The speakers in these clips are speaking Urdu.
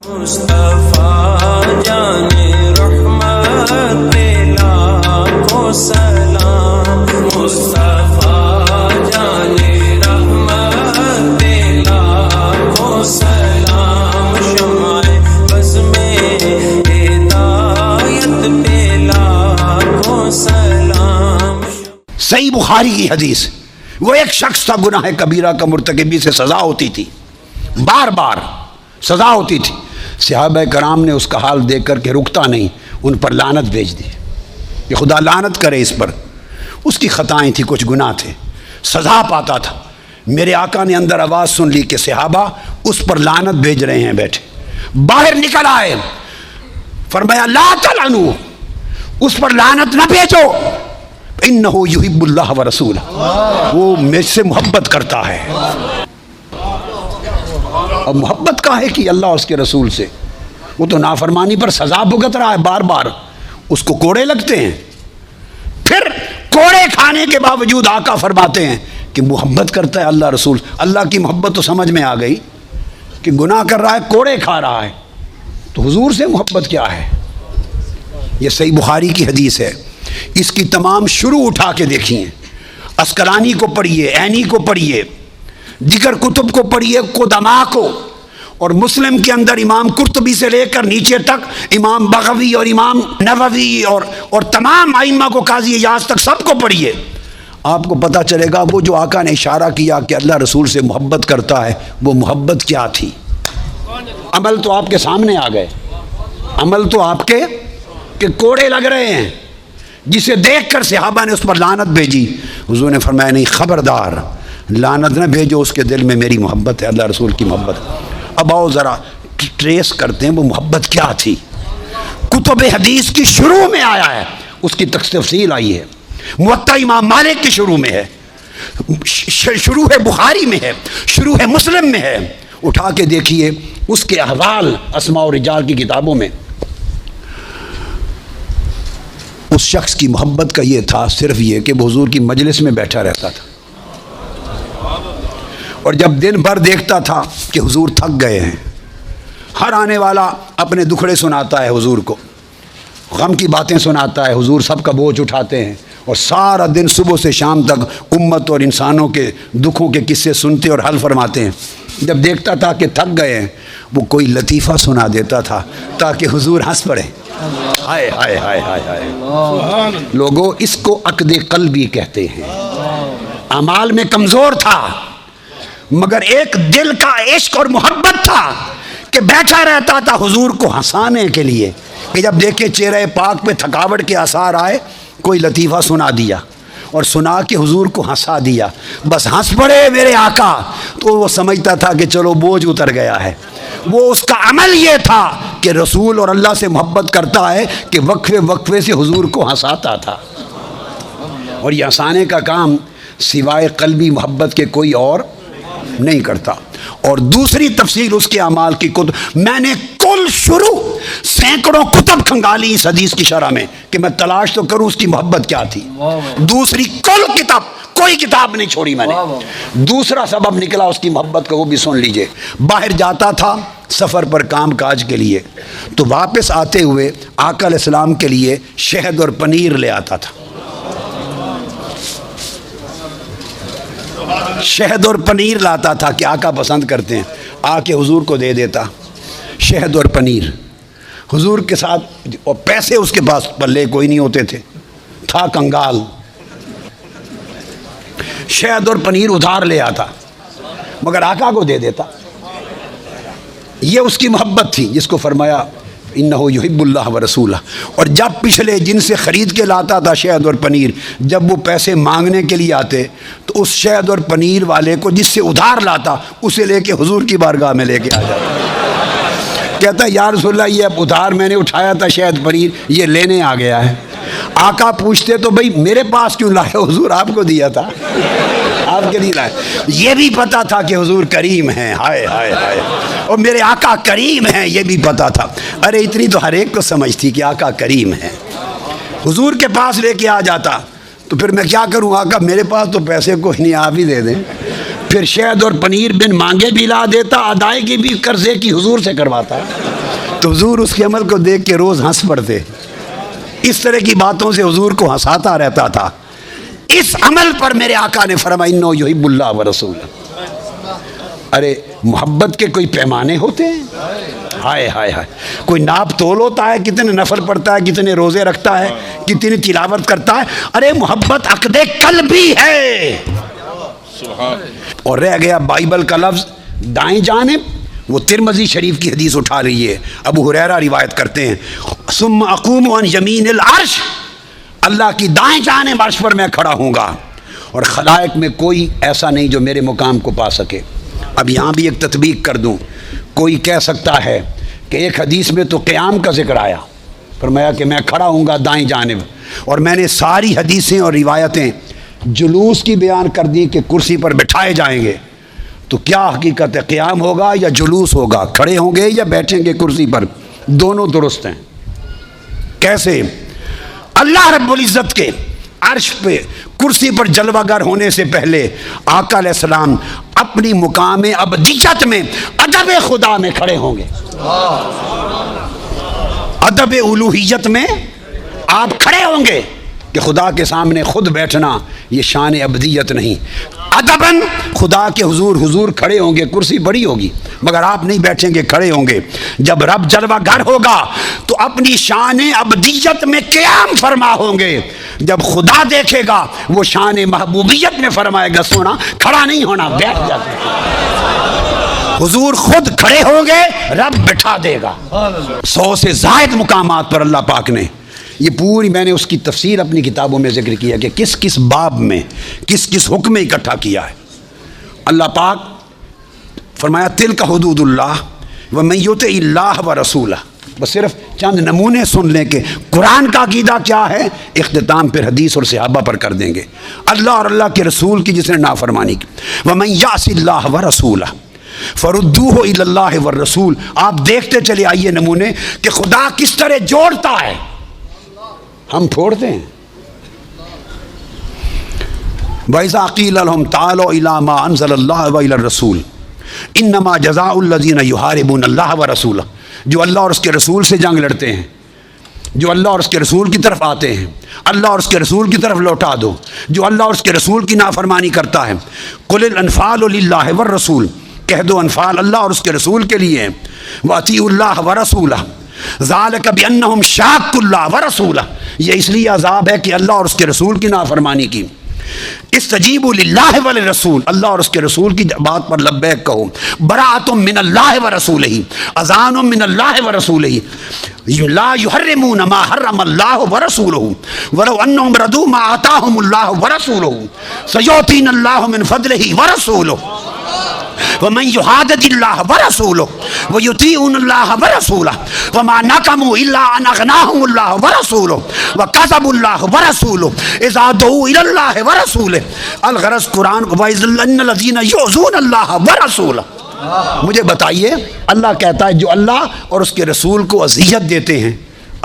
مصطفیٰ جان رحمت لاکھوں سلام، مصطفیٰ جان رحمت لاکھوں سلام، شمع بز میں ہدایت پہ لاکھوں سلام۔ صحیح بخاری کی حدیث، وہ ایک شخص تھا گناہ کبیرہ کا مرتکبی سے سزا ہوتی تھی، بار بار سزا ہوتی تھی۔ صحابہ کرام نے اس کا حال دیکھ کر کے رکتا نہیں، ان پر لعنت بھیج دی کہ خدا لعنت کرے اس پر۔ اس کی خطائیں تھیں، کچھ گناہ تھے، سزا پاتا تھا۔ میرے آقا نے اندر آواز سن لی کہ صحابہ اس پر لعنت بھیج رہے ہیں، بیٹھے باہر نکل آئے، فرمایا لا تلعنوا، اس پر لعنت نہ بھیجو، انہ یحب اللہ ورسولہ، وہ مجھ سے محبت کرتا ہے۔ اب محبت کا ہے کہ اللہ اور اس کے رسول سے، وہ تو نافرمانی پر سزا بھگت رہا ہے بار بار، اس کو کوڑے لگتے ہیں۔ پھر کوڑے کھانے کے باوجود آقا فرماتے ہیں کہ محبت کرتا ہے اللہ رسول۔ اللہ کی محبت تو سمجھ میں آ گئی کہ گناہ کر رہا ہے، کوڑے کھا رہا ہے، تو حضور سے محبت کیا ہے؟ یہ صحیح بخاری کی حدیث ہے۔ اس کی تمام شروع اٹھا کے دیکھیے، عسقلانی کو پڑھیے، عینی کو پڑھیے، دیگر کتب کو پڑھیے، قدماء کو، اور مسلم کے اندر امام قرطبی سے لے کر نیچے تک امام بغوی اور امام نووی اور تمام ائمہ کو، قاضی ایاز تک، سب کو پڑھیے، آپ کو پتہ چلے گا وہ جو آقا نے اشارہ کیا کہ اللہ رسول سے محبت کرتا ہے، وہ محبت کیا تھی۔ عمل تو آپ کے سامنے آ گئے، عمل تو آپ کے کہ کوڑے لگ رہے ہیں، جسے دیکھ کر صحابہ نے اس پر لعنت بھیجی۔ حضور نے فرمایا نہیں، خبردار، لعنت نہ بھیجو، اس کے دل میں میری محبت ہے، اللہ رسول کی محبت۔ اب آؤ ذرا ٹریس کرتے ہیں وہ محبت کیا تھی۔ کتب حدیث کی شروع میں آیا ہے، اس کی تفصیل آئی ہے، موطا امام مالک کی شروع میں ہے، شروع ہے بخاری میں ہے، شروع ہے مسلم میں ہے۔ اٹھا کے دیکھیے اس کے احوال اسماء و رجال کی کتابوں میں۔ اس شخص کی محبت کا یہ تھا، صرف یہ کہ وہ حضور کی مجلس میں بیٹھا رہتا تھا، اور جب دن بھر دیکھتا تھا کہ حضور تھک گئے ہیں، ہر آنے والا اپنے دکھڑے سناتا ہے حضور کو، غم کی باتیں سناتا ہے، حضور سب کا بوجھ اٹھاتے ہیں، اور سارا دن صبح سے شام تک امت اور انسانوں کے دکھوں کے قصے سنتے اور حل فرماتے ہیں۔ جب دیکھتا تھا کہ تھک گئے ہیں، وہ کوئی لطیفہ سنا دیتا تھا تاکہ حضور ہنس پڑے۔ ہائے ہائے ہائے ہائے ہائے، لوگوں اس کو عقد قلبی کہتے ہیں۔ اعمال میں کمزور تھا، مگر ایک دل کا عشق اور محبت تھا کہ بیٹھا رہتا تھا حضور کو ہنسانے کے لیے، کہ جب دیکھے چہرہ پاک پہ تھکاوٹ کے آثار آئے، کوئی لطیفہ سنا دیا اور سنا کے حضور کو ہنسا دیا، بس ہنس پڑے میرے آقا، تو وہ سمجھتا تھا کہ چلو بوجھ اتر گیا ہے۔ وہ اس کا عمل یہ تھا کہ رسول اور اللہ سے محبت کرتا ہے کہ وقفے وقفے سے حضور کو ہنساتا تھا، اور یہ ہنسانے کا کام سوائے قلبی محبت کے کوئی اور نہیں کرتا۔ اور دوسری تفصیل اس کے اعمال کی کتب، میں نے کل شروع سینکڑوں کتب کھنگالی اس حدیث کی شرح میں کہ میں تلاش تو کروں اس کی محبت کیا تھی۔ دوسری کل کتاب، کوئی کتاب نہیں چھوڑی میں نے۔ دوسرا سبب نکلا اس کی محبت کا، وہ بھی سن لیجئے۔ باہر جاتا تھا سفر پر کام کاج کے لیے، تو واپس آتے ہوئے آقا علیہ السلام کے لیے شہد اور پنیر لے آتا تھا، شہد اور پنیر لاتا تھا کہ آقا پسند کرتے ہیں، آ کے حضور کو دے دیتا شہد اور پنیر۔ حضور کے ساتھ، اور پیسے اس کے پاس پلے کوئی نہیں ہوتے تھے، تھا کنگال، شہد اور پنیر ادھار لے آتا مگر آقا کو دے دیتا۔ یہ اس کی محبت تھی جس کو فرمایا انہ یحب اللہ ورسولہ۔ اور جب پچھلے جن سے خرید کے لاتا تھا شہد اور پنیر، جب وہ پیسے مانگنے کے لیے آتے تو اس شہد اور پنیر والے کو جس سے ادھار لاتا، اسے لے کے حضور کی بارگاہ میں لے کے آ جاتا، کہتا یا رسول اللہ، یہ اب ادھار میں نے اٹھایا تھا شہد پنیر، یہ لینے آ گیا ہے۔ آقا پوچھتے تو بھئی میرے پاس کیوں لائے؟ حضور آپ کو دیا تھا، آپ کے نہیں لائے۔ یہ بھی پتا تھا کہ حضور کریم ہیں، ہائے ہائے ہائے، اور میرے آقا کریم ہیں، یہ بھی پتا تھا۔ ارے اتنی تو ہر ایک کو سمجھ تھی کہ آقا کریم ہیں۔ حضور کے پاس لے کے آ جاتا تو پھر میں کیا کروں آقا، میرے پاس تو پیسے کوئی نہیں، آپ ہی دے دیں۔ پھر شہد اور پنیر بن مانگے بھی لا دیتا، ادائیگی بھی قرضے کی حضور سے کرواتا۔ تو حضور اس کے عمل کو دیکھ کے روز ہنس پڑتے، اس طرح کی باتوں سے حضور کو ہنساتا رہتا تھا۔ اس عمل پر میرے آقا نے فرمایا انہ یحب اللہ ورسولہ۔ ارے محبت کے کوئی پیمانے ہوتے ہیں؟ ہائے ہائے ہائے، کوئی ناپ تول ہوتا ہے کتنے نفل پڑھتا ہے، کتنے روزے رکھتا ہے، کتنی تلاوت کرتا ہے؟ ارے محبت عقد قلبی ہے۔ اور رہ گیا بائبل کا لفظ دائیں جانب، وہ ترمذی شریف کی حدیث اٹھا رہی ہے، ابو ہریرہ روایت کرتے ہیں ثم اقوم عن یمین العرش، اللہ کی دائیں جانب عرش پر میں کھڑا ہوں گا، اور خلائق میں کوئی ایسا نہیں جو میرے مقام کو پا سکے۔ اب یہاں بھی ایک تطبیق کر دوں، کوئی کہہ سکتا ہے کہ ایک حدیث میں تو قیام کا ذکر آیا، فرمایا کہ میں کھڑا ہوں گا دائیں جانب، اور میں نے ساری حدیثیں اور روایتیں جلوس کی بیان کر دی کہ کرسی پر بٹھائے جائیں گے، تو کیا حقیقت ہے؟ قیام ہوگا یا جلوس ہوگا؟ کھڑے ہوں گے یا بیٹھیں گے کرسی پر؟ دونوں درست ہیں۔ کیسے؟ اللہ رب العزت کے عرش پہ کرسی پر جلوہ گر ہونے سے پہلے آقا علیہ السلام اپنی مقام ابدیت میں ادب خدا میں کھڑے ہوں گے، ادب الوہیت میں آپ کھڑے ہوں گے کہ خدا کے سامنے خود بیٹھنا یہ شان ابدیت نہیں، ادباً خدا کے حضور کھڑے ہوں گے، کرسی بڑی ہوگی مگر آپ نہیں بیٹھیں گے، کھڑے ہوں گے۔ جب رب جلوہ گر ہوگا تو اپنی شان ابدیت میں قیام فرما ہوں گے، جب خدا دیکھے گا وہ شان محبوبیت میں فرمائے گا سونا کھڑا نہیں ہونا، بیٹھ جاتے۔ حضور خود کھڑے ہوں گے، رب بٹھا دے گا۔ 100 سے زائد مقامات پر اللہ پاک نے یہ پوری، میں نے اس کی تفسیر اپنی کتابوں میں ذکر کیا کہ کس کس باب میں کس کس حکم میں اکٹھا کیا ہے۔ اللہ پاک فرمایا تلک حدود اللہ ومن یطع اللہ ورسولہ۔ بس صرف چند نمونے سن لیں کہ قرآن کا عقیدہ کیا ہے، اختتام پھر حدیث اور صحابہ پر کر دیں گے۔ اللہ اور اللہ کے رسول کی جس نے نافرمانی کی، ومن یعص اللہ ورسولہ فردوہ الی اللہ والرسول۔ آپ دیکھتے چلے آئیے نمونے کہ خدا کس طرح جوڑتا ہے، ہم پھوڑتے ہیں۔ وَإِذَا قِيلَ لَهُمْ تَعَالَوْا إِلَىٰ مَا أَنزَلَ اللَّهُ وَإِلَى الرَّسُولِ إِنَّمَا جَزَاءُ الَّذِينَ يُحَارِبُونَ اللَّهَ وَرَسُولَهُ، جو اللہ اور اس کے رسول سے جنگ لڑتے ہیں، جو اللہ اور اس کے رسول کی طرف آتے ہیں، اللہ اور اس کے رسول کی طرف لوٹا دو، جو اللہ اور اس کے رسول کی نافرمانی کرتا ہے۔ قُلِ الْأَنفَالُ لِلَّهِ وَالرَّسُولِ، کہہ دو انفال اللہ اور اس کے رسول کے لیے ہیں۔ وَأَطِیعُوا اللَّهَ وَرَسُولَهُ ذَلِكَ بِأَنَّهُمْ شَاقُّوا اللَّهَ وَرَسُولَهُ، یہ اس لیے عذاب ہے کہ اللہ اور اس کے رسول کی نافرمانی کی۔ استجیبوا للہ وللرسول، اللہ اور اس کے رسول کی بات پر لبیک کہو۔ براءۃ من اللہ ورسولہ، اذان من اللہ ورسولہ، لا یحرمون ما حرم اللہ ورسولہ ولو انہم رضوا ما آتاہم اللہ ورسولہ سیؤتینا اللہ من فضلہ ورسولہ ومن یحادد اللہ ورسولہ ویطیعون اللہ ورسولہ وما نقموا الا ان اغناہم اللہ ورسولہ وکذبوا اللہ ورسولہ اذا دعوا الی اللہ ورسولہ۔ الغرض قرآن وَإِذَنَّ الَّذِينَ يُؤْذُونَ اللَّهَ وَرَسُولَهُ، مجھے بتائیے اللہ کہتا ہے جو اللہ اور اس کے رسول کو اذیت دیتے ہیں،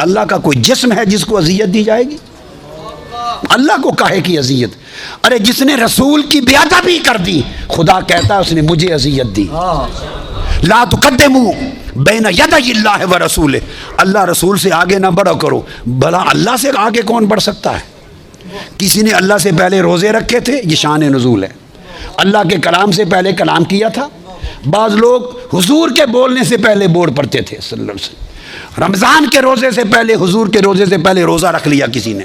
اللہ کا کوئی جسم ہے جس کو اذیت دی جائے گی؟ اللہ کو کاہے کی اذیت؟ ارے جس نے رسول کی بے ادبی کر دی، خدا کہتا ہے اس نے مجھے اذیت دی۔ لا تقدموا بین یدی اللہ ورسولہ، اللہ رسول سے آگے نہ بڑھا کرو۔ بھلا اللہ سے آگے کون بڑھ سکتا ہے؟ کسی نے اللہ سے پہلے روزے رکھے تھے، یہ شان نزول ہے۔ اللہ کے کلام سے پہلے کلام کیا تھا۔ بعض لوگ حضور کے بولنے سے پہلے بورڈ پڑھتے تھے صلی اللہ علیہ وسلم۔ رمضان کے روزے سے پہلے، حضور کے روزے سے پہلے روزہ رکھ لیا کسی نے۔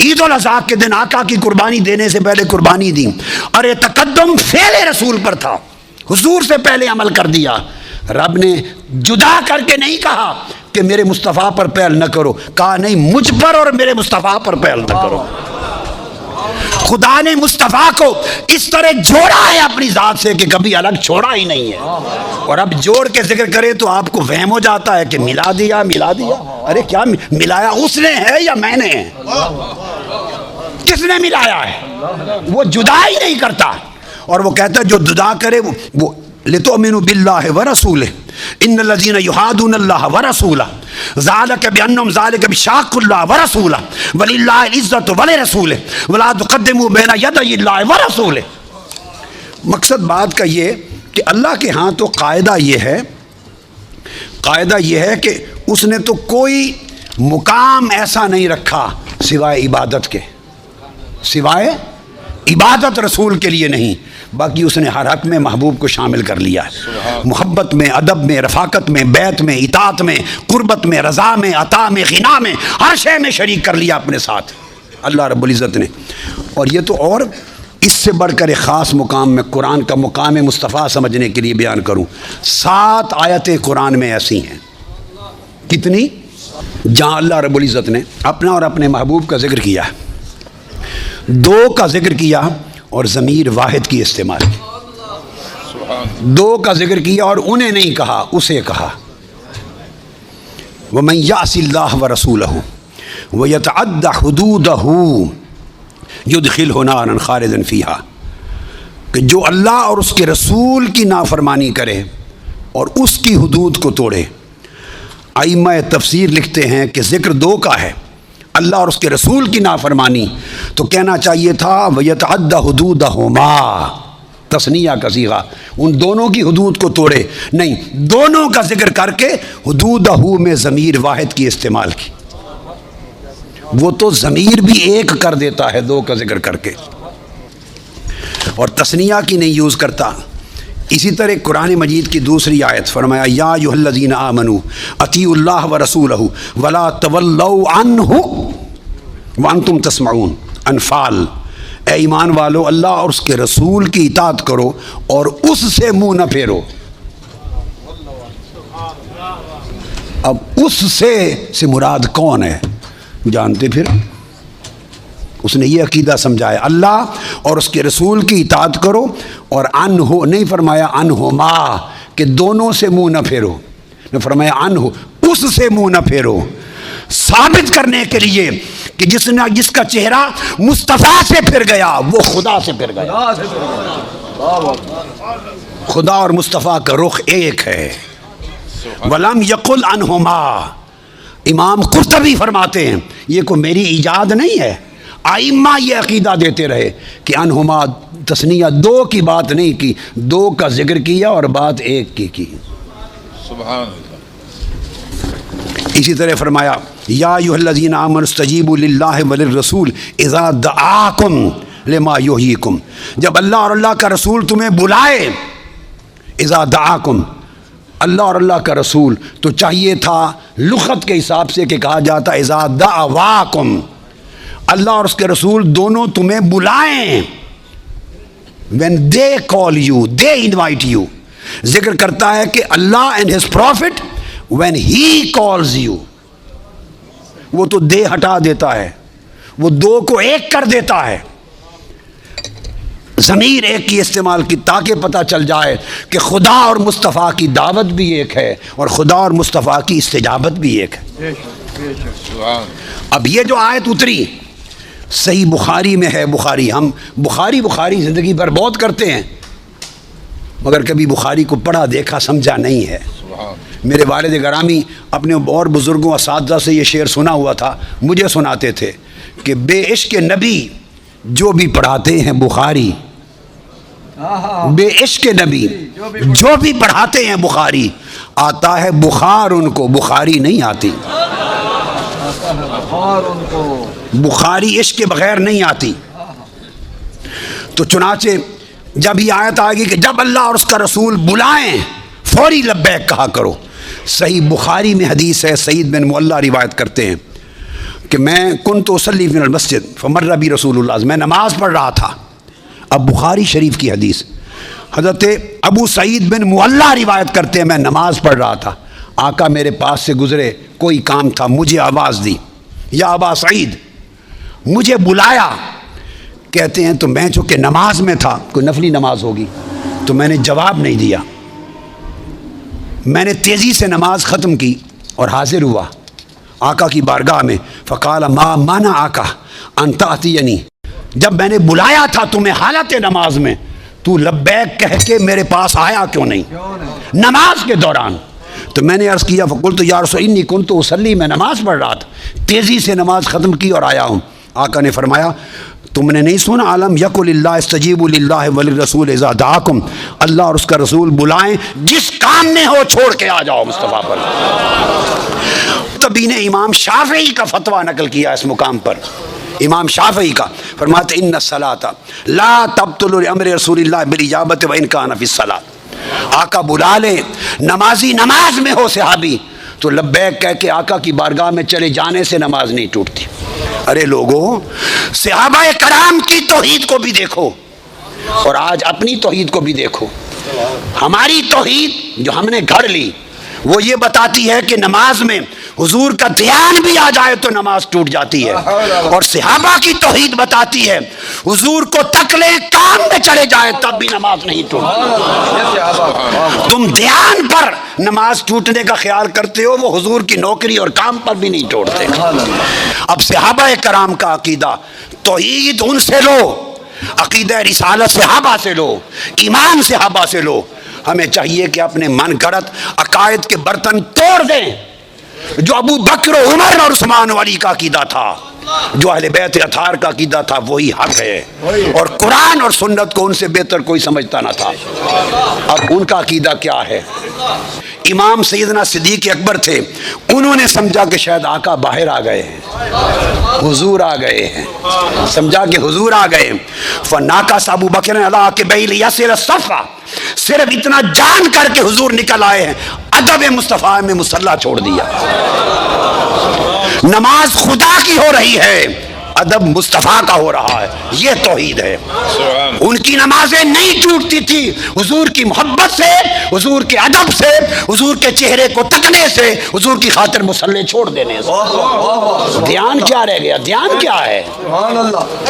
عید الاضحیٰ کے دن آقا کی قربانی دینے سے پہلے قربانی دی۔ ارے تقدم فعل رسول پر تھا، حضور سے پہلے عمل کر دیا۔ رب نے جدا کر کے نہیں کہا کہ میرے مصطفیٰ پر پہل نہ کرو، کہا نہیں مجھ پر اور میرے مصطفیٰ پر پہل نہ کرو۔ خدا نے مصطفیٰ کو اس طرح جوڑا ہے اپنی ذات سے کہ کبھی الگ چھوڑا ہی نہیں ہے۔ اور اب جوڑ کے ذکر کرے تو آپ کو وہم ہو جاتا ہے کہ ملا دیا ملا دیا۔ ارے کیا ملایا اس نے ہے یا میں نے ہے؟ کس نے ملایا ہے؟ وہ جدا ہی نہیں کرتا، اور وہ کہتا ہے جو جدا کرے وہ لِتُؤْمِنُوا بِاللَّهِ وَرَسُولِهِ إِنَّ الَّذِينَ يُحَادُونَ اللَّهَ وَرَسُولَهُ ذَلِكَ بِشَاقِّ اللَّهَ وَرَسُولَهُ وَلِلَّهِ الْعِزَّةُ وَلِرَسُولِهِ وَلَا تُقَدِّمُوا بَيْنَ يَدَيِ اللَّهِ وَرَسُولِهِ۔ مقصد بات کا یہ کہ اللہ کے ہاں تو قاعدہ یہ ہے کہ اس نے تو کوئی مقام ایسا نہیں رکھا سوائے عبادت کے، سوائے عبادت رسول کے لیے نہیں، باقی اس نے ہر حق میں محبوب کو شامل کر لیا ہے، محبت میں، ادب میں، رفاقت میں، بیعت میں، اطاعت میں، قربت میں، رضا میں، عطا میں، غنا میں، ہر شے میں شریک کر لیا اپنے ساتھ اللہ رب العزت نے۔ اور یہ تو اور اس سے بڑھ کر ایک خاص مقام میں قرآن کا مقام مصطفیٰ سمجھنے کے لیے بیان کروں، 7 آیتیں قرآن میں ایسی ہیں، کتنی؟ جہاں اللہ رب العزت نے اپنا اور اپنے محبوب کا ذکر کیا، 2 کا ذکر کیا اور ضمیر واحد کی استعمال کی، 2 کا ذکر کیا اور انہیں نہیں کہا، اسے کہا، وَمَن يَعْصِ اللَّهَ وَرَسُولَهُ وَيَتَعَدَّ حُدُودَهُ يُدْخِلْهُ نَارًا خَالِدًا فِيهَا، کہ جو اللہ اور اس کے رسول کی نافرمانی کرے اور اس کی حدود کو توڑے۔ ائمہ تفسیر لکھتے ہیں کہ ذکر 2 کا ہے، اللہ اور اس کے رسول کی نافرمانی، تو کہنا چاہیے تھا وَيَتَعَدَّ حُدُودَهُمَا، تثنیہ کا صیغہ، ان دونوں کی حدود کو توڑے، نہیں، دونوں کا ذکر کر کے حدودہ میں ضمیر واحد کی استعمال کی۔ وہ تو ضمیر بھی ایک کر دیتا ہے 2 کا ذکر کر کے، اور تثنیہ کی نہیں یوز کرتا۔ اسی طرح قرآن مجید کی دوسری آیت فرمایا یا ایھا الذین آمنوا اطیعوا اللہ ورسولہ ولا تولوا عنہ وانتم تسمعون، انفال، اے ایمان والو اللہ اور اس کے رسول کی اطاعت کرو اور اس سے منہ نہ پھیرو۔ اب اس سے مراد کون ہے جانتے؟ پھر اس نے یہ عقیدہ سمجھایا اللہ اور اس کے رسول کی اطاعت کرو، اور عنہ نہیں فرمایا عنہما کہ دونوں سے منہ نہ پھیرو، نے فرمایا عنہ اس سے منہ نہ پھیرو، ثابت کرنے کے لیے کہ جس کا چہرہ مصطفیٰ سے پھر گیا وہ خدا سے پھر گیا۔ خدا اور مصطفیٰ کا رخ ایک ہے۔ ولم یقل عنہما، امام قرطبی فرماتے ہیں یہ کوئی میری ایجاد نہیں ہے، ائمہ یہ عقیدہ دیتے رہے کہ عنہما تثنیہ 2 کی بات نہیں کی، 2 کا ذکر کیا اور بات 1 کی۔ سبحان اللہ۔ اسی طرح فرمایا یا ایھا الذین آمنوا استجیبوا للہ وللرسول اذا دعاکم لما یحییکم، جب اللہ اور اللہ کا رسول تمہیں بلائے، اذا دعاکم، اللہ اور اللہ کا رسول تو چاہیے تھا لغت کے حساب سے کہ کہا جاتا اذا دعواکم، اللہ اور اس کے رسول دونوں تمہیں بلائیں، when they call you, they invite you۔ ذکر کرتا ہے کہ اللہ and his prophet when he calls you، وہ تو دے ہٹا دیتا ہے، وہ 2 کو 1 کر دیتا ہے، ضمیر 1 کی استعمال کی تاکہ پتہ چل جائے کہ خدا اور مصطفیٰ کی دعوت بھی ایک ہے اور خدا اور مصطفیٰ کی استجابت بھی ایک ہے۔ اب یہ جو آیت اتری صحیح بخاری میں ہے، بخاری، ہم بخاری زندگی بھر بہت کرتے ہیں مگر کبھی بخاری کو پڑھا دیکھا سمجھا نہیں ہے۔ میرے والد گرامی اپنے اور بزرگوں اساتذہ سے یہ شعر سنا ہوا تھا، مجھے سناتے تھے کہ بے عشق نبی جو بھی پڑھاتے ہیں بخاری، بے عشق نبی جو بھی پڑھاتے ہیں بخاری، آتا ہے بخار ان کو، بخاری نہیں آتی، بخاری عشق کے بغیر نہیں آتی۔ تو چنانچہ جب یہ آیت آئے گی کہ جب اللہ اور اس کا رسول بلائیں فوری لبیک کہا کرو۔ صحیح بخاری میں حدیث ہے، سعید بن معلیٰ روایت کرتے ہیں کہ میں کنت اصلی من المسجد فمر بی رسول اللہ، میں نماز پڑھ رہا تھا، اب بخاری شریف کی حدیث، حضرت ابو سعید بن معلیٰ روایت کرتے ہیں میں نماز پڑھ رہا تھا، آقا میرے پاس سے گزرے، کوئی کام تھا، مجھے آواز دی یا ابا سعید، مجھے بلایا، کہتے ہیں تو میں چونکہ نماز میں تھا، کوئی نفلی نماز ہوگی، تو میں نے جواب نہیں دیا، میں نے تیزی سے نماز ختم کی اور حاضر ہوا آقا کی بارگاہ میں، فقال ما مانا آقا ان تأتینی، جب میں نے بلایا تھا تمہیں حالت نماز میں، تو لبیک کہہ کے میرے پاس آیا کیوں نہیں نماز کے دوران؟ تو میں نے عرض کیا فقلت یا رسول انی کنت اصلی، میں نماز پڑھ رہا تھا، تیزی سے نماز ختم کی اور آیا ہوں۔ آقا نے فرمایا تم نے نہیں سنا علم یقل اللہ استجیبوا للہ وللرسول اذا دعاکم، اللہ اور اس کا رسول بلائیں جس کام میں ہو چھوڑ کے آ جاؤ مصطفیٰ پر۔ تبھی نے امام شافعی کا فتویٰ نقل کیا اس مقام پر، امام شافعی کا، فرماتے ان الصلاۃ لا تبطل امر رسول اللہ بالاجابۃ وان کان فی الصلاۃ، آقا بلا لے، نمازی نماز میں ہو صحابی تو لبیک کہہ کے آقا کی بارگاہ میں چلے جانے سے نماز نہیں ٹوٹتی۔ ارے لوگوں، صحابہ کرام کی توحید کو بھی دیکھو اور آج اپنی توحید کو بھی دیکھو۔ ہماری توحید جو ہم نے گھڑ لی وہ یہ بتاتی ہے کہ نماز میں حضور کا دھیان بھی آ جائے تو نماز ٹوٹ جاتی ہے، اور صحابہ کی توحید بتاتی ہے حضور کو تک لیں کام میں چلے جائیں تب بھی نماز نہیں ٹوٹتی۔ تم دھیان پر نماز ٹوٹنے کا خیال کرتے ہو، وہ حضور کی نوکری اور کام پر بھی نہیں توڑتے۔ اب صحابہ کرام کا عقیدہ، توحید ان سے لو، عقیدہ رسالت صحابہ سے لو، ایمان صحابہ سے لو۔ ہمیں چاہیے کہ اپنے من گھڑت عقائد کے برتن توڑ دیں۔ جو ابو بکر و عمر اور عثمان و علی کا عقیدہ تھا، جو اہل بیت اطہار کا عقیدہ تھا، وہی حق ہے، اور قرآن اور سنت کو ان سے بہتر کوئی سمجھتا نہ تھا۔ اب ان کا عقیدہ کیا ہے؟ امام سیدنا صدیق اکبر تھے، انہوں نے سمجھا کہ شاید آقا باہر آ گئے ہیں، حضور آ گئے ہیں، سمجھا کہ حضور آ گئے۔ فناقص ابو بکر علی عقبیہ لیسر الصف، صرف اتنا جان کر کے حضور نکل آئے ہیں، ادب مصطفیٰ میں مصلی چھوڑ دیا۔ نماز خدا کی ہو رہی ہے، ادب مصطفیٰ کا ہو رہا ہے، یہ توحید ہے۔ ان کی نمازیں نہیں ٹوٹتی تھی حضور کی محبت سے، حضور کے ادب سے، حضور کے چہرے کو تکنے سے، حضور کی خاطر مصلی چھوڑ دینے سے۔ دھیان کیا رہ گیا؟ دھیان کیا ہے؟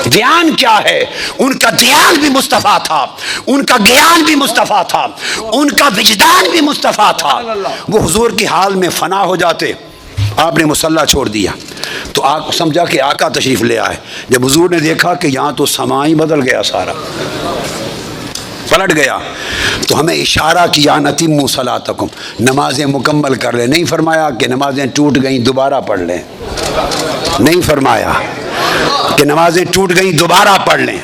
دھیان کیا ہے؟ ان کا دھیان بھی مصطفیٰ تھا، ان کا گیان بھی مصطفیٰ تھا، ان کا وجدان بھی مصطفیٰ تھا۔ وہ حضور کی حال میں فنا ہو جاتے، آپ نے مصلی چھوڑ دیا تو آپ سمجھا کہ آقا تشریف لے آئے۔ جب حضور نے دیکھا کہ یہاں تو سما ہی بدل گیا، سارا پلٹ گیا، تو ہمیں اشارہ کیا نتموا صلاتکم، نمازیں مکمل کر لیں۔ نہیں فرمایا کہ نمازیں ٹوٹ گئیں دوبارہ پڑھ لیں، نہیں فرمایا کہ نمازیں ٹوٹ گئیں دوبارہ پڑھ لیں۔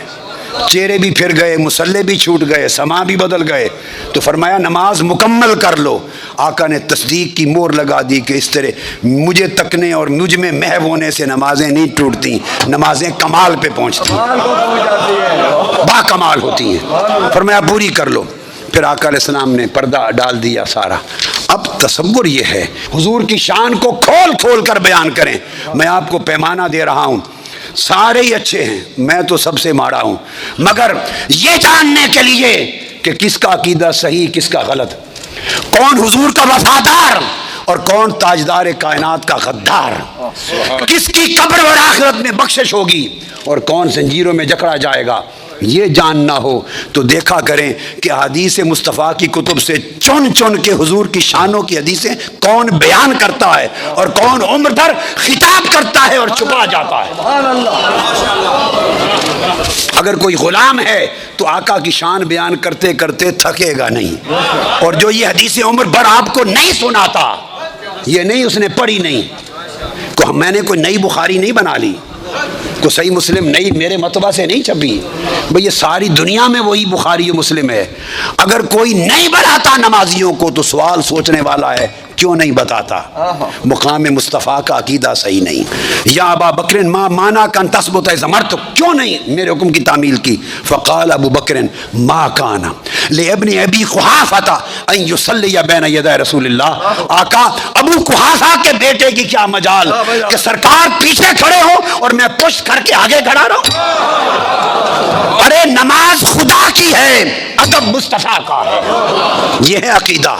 چہرے بھی پھر گئے، مصلی بھی چھوٹ گئے، سما بھی بدل گئے، تو فرمایا نماز مکمل کر لو۔ آقا نے تصدیق کی مور لگا دی کہ اس طرح مجھے تکنے اور مجھ میں محو ہونے سے نمازیں نہیں ٹوٹتی، نمازیں کمال پہ پہنچتی ہیں، با کمال ہوتی ہیں۔ فرمایا پوری کر لو۔ پھر آقا علیہ السلام نے پردہ ڈال دیا سارا۔ اب تصور یہ ہے، حضور کی شان کو کھول کھول کر بیان کریں۔ میں آپ کو پیمانہ دے رہا ہوں، سارے ہی اچھے ہیں، میں تو سب سے ماڑا ہوں، مگر یہ جاننے کے لیے کہ کس کا عقیدہ صحیح کس کا غلط، کون حضور کا وفادار اور کون تاجدار کائنات کا غدار، کس کی قبر اور آخرت میں بخشش ہوگی اور کون زنجیروں میں جکڑا جائے گا، یہ جاننا ہو تو دیکھا کریں کہ حدیث مصطفیٰ کی کتب سے چن چن کے حضور کی شانوں کی حدیثیں کون بیان کرتا ہے اور کون عمر بھر خطاب کرتا ہے اور چھپا جاتا ہے۔ اگر کوئی غلام ہے تو آقا کی شان بیان کرتے کرتے تھکے گا نہیں، اور جو یہ حدیث عمر بھر آپ کو نہیں سناتا، یہ نہیں اس نے پڑھی نہیں، کو میں نے کوئی نئی بخاری نہیں بنا لی، کو صحیح مسلم نہیں میرے مطبع سے نہیں چھپی، بھئی یہ ساری دنیا میں وہی بخاری و مسلم ہے۔ اگر کوئی نہیں بناتا نمازیوں کو تو سوال سوچنے والا ہے کیوں نہیں بتاتا؟ مقام مصطفیٰ کا عقیدہ صحیح نہیں۔ یا ابا بکر ما مانا کن تثبت زمرت، کیوں نہیں میرے حکم کی تعمیل کی؟ فقال ابو بکر ما کانا لابن ابی قحافہ ان یصلی بین یدی رسول اللہ، آقا ابو قحافہ کے بیٹے کی کیا مجال کہ سرکار پیچھے کھڑے ہو اور میں پشت کر کے آگے کھڑا رہوں؟ ارے نماز خدا کی ہے، ادب مصطفیٰ کا ہے، یہ ہے عقیدہ،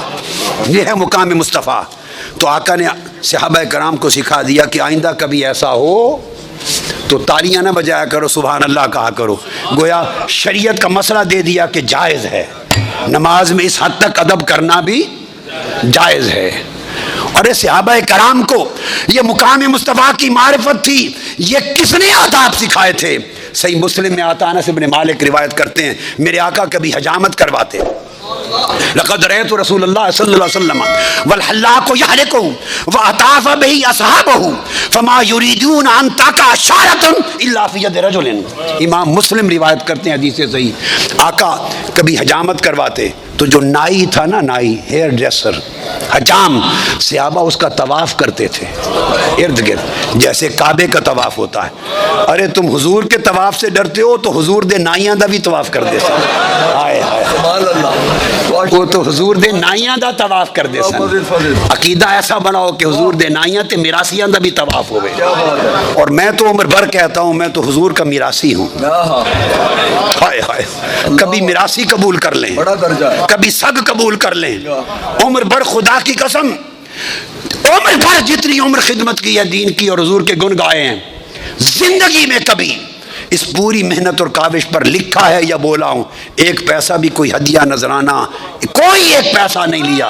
یہ ہے مقام مصطفیٰ۔ تو آقا نے صحابہ کرام کو سکھا دیا کہ آئندہ کبھی ایسا ہو تو تالیاں نہ بجایا کرو، سبحان اللہ کہا کرو۔ گویا شریعت کا مسئلہ دے دیا کہ جائز ہے، نماز میں اس حد تک ادب کرنا بھی جائز ہے۔ اور صحابہ کرام کو یہ مقام مصطفیٰ کی معرفت تھی، یہ کس نے آداب سکھائے تھے؟ صحیح مسلم میں آتا انس بن مالک روایت کرتے ہیں، میرے آقا کبھی حجامت کرواتے لقد رأيت رسول اللہ صلی اللہ علیہ وسلم والحلاق يحلق وأطاف به أصحابه فما يريدون أن تقع شعرة إلا في يد رجل. امام مسلم روایت کرتے ہیں حدیث صحیح. آقا کبھی حجامت کرواتے تو جو نائی تھا نا، نائی ہیئر ڈریسر، حجام، صحابہ اس کا طواف کرتے تھے ارد گرد جیسے کعبے کا طواف ہوتا ہے. ارے تم حضور کے طواف سے ڈرتے ہو تو حضور دے نائیاں دا بھی طواف کر دے سن. ہائے ہائے، وہ تو حضور دے نائیاں دا طواف کر دے سن. عقیدہ ایسا بناؤ کہ حضور دے نائیاں تے میراثیاں دا بھی طواف ہوئے. اور میں تو عمر بھر کہتا ہوں میں تو حضور کا میراثی ہوں. ہائے ہائے، کبھی میراثی قبول کر لیں، کبھی سگ قبول کر لیں. عمر بھر خدا کی قسم، عمر بھر جتنی عمر خدمت کی ہے دین کی اور حضور کے گن گائے ہیں، زندگی میں کبھی اس پوری محنت اور کاوش پر لکھا ہے یا بولا ہوں ایک پیسہ بھی کوئی ہدیہ نذرانہ کوئی ایک پیسہ نہیں لیا.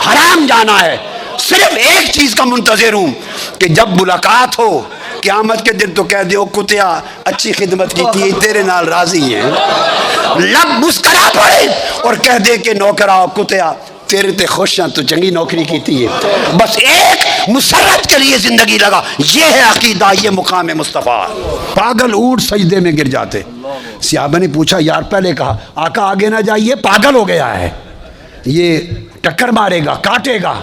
حرام جانا ہے. صرف ایک چیز کا منتظر ہوں کہ جب ملاقات ہو قیامت کے دن تو کہہ دیو کتیا اچھی خدمت کی تھی، تیرے نال راضی ہیں. لب مسکرا پڑے اور کہہ دے کہ نوکرا کتیا تیرے تے خوش ہیں، تو چنگی نوکری کی ہے. بس ایک مسرت کے لیے زندگی لگا. یہ ہے عقیدہ، یہ مقام مصطفیٰ. پاگل اونٹ سجدے میں گر جاتے. صحابہ نے پوچھا یار پہلے کہا آقا آگے نہ جائیے، پاگل ہو گیا ہے، یہ ٹکر مارے گا، کاٹے گا.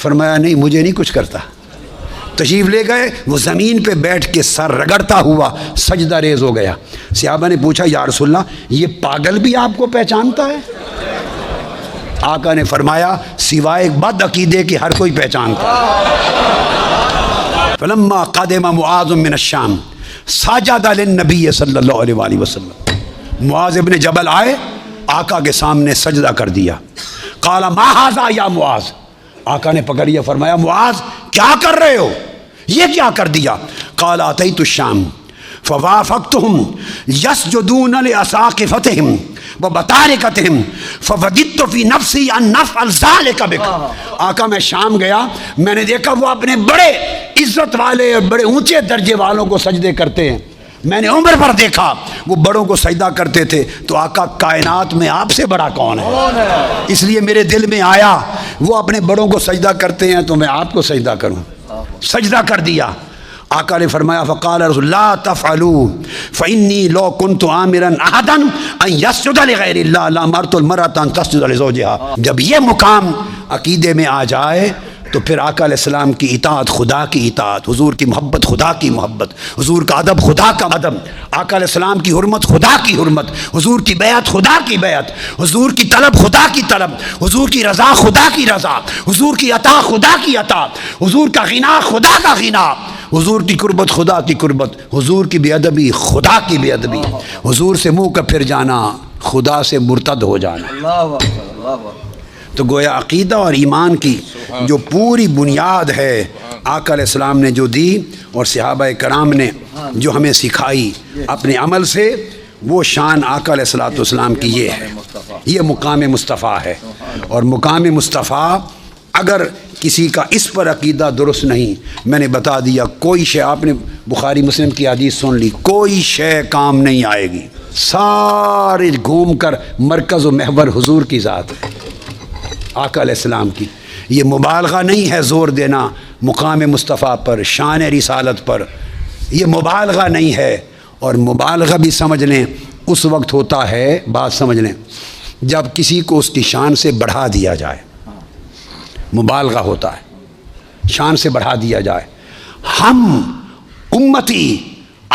فرمایا نہیں مجھے نہیں کچھ کرتا. تشریف لے گئے، وہ زمین پہ بیٹھ کے سر رگڑتا ہوا سجدہ ریز ہو گیا. صحابہ نے پوچھا یا رسول اللہ یہ پاگل بھی آپ کو پہچانتا ہے؟ آقا نے فرمایا سوائے ایک بد عقیدے کے ہر کوئی پہچانتا ہے. فلما قدم معاذ من الشام سجد للنبی صلی اللہ علیہ وآلہ وسلم. معاذ ابن جبل آئے، آقا کے سامنے سجدہ کر دیا. قال ما ھذا یا معاذ. آقا نے پکڑیا، فرمایا معاذ کیا کر رہے ہو، یہ کیا کر دیا؟ قال اتیت الشام فوافقتهم يسجدون لأساقفتهم وبطارقتهم فوجدت في نفسي ان نفعل ذلك بك. آقا میں شام گیا، میں نے دیکھا وہ اپنے بڑے عزت والے اور بڑے اونچے درجے والوں کو سجدے کرتے ہیں. میں نے عمر پر دیکھا وہ بڑوں کو سجدہ کرتے تھے، تو آقا کائنات میں آپ سے بڑا کون ہے؟ اس لیے میرے دل میں آیا وہ اپنے بڑوں کو سجدہ کرتے ہیں تو میں آپ کو سجدہ کروں. سجدہ کر دیا. آقا نے فرمایا فقال رسول اللہ تفعلوا فإني لو كنت آمرا أحدا أن يسجد لغير الله لأمرت المرأة أن تسجد لزوجها. جب یہ مقام عقیدے میں آ جائے تو پھر آقا علیہ السلام کی اطاعت خدا کی اطاعت، حضور کی محبت خدا کی محبت، حضور کا ادب خدا کا ادب، آقا علیہ السلام کی حرمت خدا کی حرمت، حضور کی بیعت خدا کی بیعت، حضور کی طلب خدا کی طلب، حضور کی رضا خدا کی رضا، حضور کی عطا خدا کی عطا، حضور کا غنا خدا کا غنا، حضور کی قربت خدا کی قربت، حضور کی بے ادبی خدا کی بے ادبی، حضور سے منہ کا پھر جانا خدا سے مرتد ہو جانا. تو گویا عقیدہ اور ایمان کی جو پوری بنیاد ہے آقا علیہ السلام نے جو دی اور صحابہ کرام نے جو ہمیں سکھائی اپنے عمل سے، وہ شان آقا علیہ السلام کی یہ ہے. یہ مقام مصطفیٰ ہے. اور مقام مصطفیٰ اگر کسی کا اس پر عقیدہ درست نہیں، میں نے بتا دیا کوئی شے، آپ نے بخاری مسلم کی حدیث سن لی، کوئی شے کام نہیں آئے گی. سارے گھوم کر مرکز و محور حضور کی ذات ہے، آقا علیہ السلام کی. یہ مبالغہ نہیں ہے زور دینا مقام مصطفیٰ پر، شان رسالت پر، یہ مبالغہ نہیں ہے. اور مبالغہ بھی سمجھ لیں اس وقت ہوتا ہے، بات سمجھ لیں، جب کسی کو اس کی شان سے بڑھا دیا جائے، مبالغہ ہوتا ہے، شان سے بڑھا دیا جائے. ہم امتی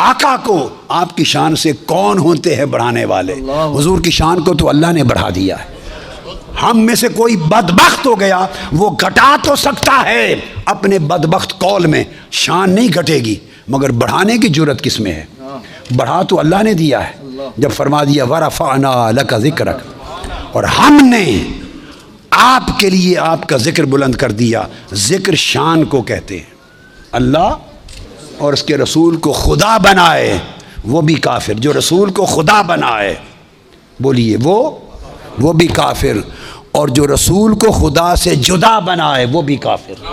آقا کو آپ کی شان سے کون ہوتے ہیں بڑھانے والے؟ حضور کی شان کو تو اللہ نے بڑھا دیا ہے. ہم میں سے کوئی بدبخت ہو گیا، وہ گھٹا تو سکتا ہے اپنے بدبخت قول میں، شان نہیں گھٹے گی، مگر بڑھانے کی جرت کس میں ہے؟ بڑھا تو اللہ نے دیا ہے. جب فرما دیا وَرَفَعْنَا لَكَ ذِكْرَكَ، اور ہم نے آپ کے لیے آپ کا ذکر بلند کر دیا. ذکر شان کو کہتے ہیں. اللہ اور اس کے رسول کو خدا بنائے وہ بھی کافر، جو رسول کو خدا بنائے بولیے وہ بھی کافر، اور جو رسول کو خدا سے جدا بنائے وہ بھی کافر.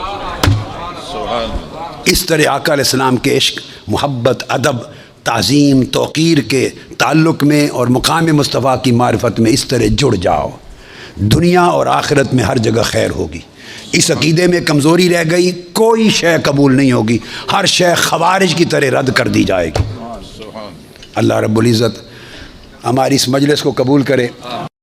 اس طرح آقا علیہ السلام کے عشق، محبت، ادب، تعظیم، توقیر کے تعلق میں اور مقام مصطفیٰ کی معرفت میں اس طرح جڑ جاؤ. دنیا اور آخرت میں ہر جگہ خیر ہوگی۔ اس عقیدے میں کمزوری رہ گئی، کوئی شے قبول نہیں ہوگی، ہر شے خوارج کی طرح رد کر دی جائے گی۔ اللہ رب العزت ہماری اس مجلس کو قبول کرے۔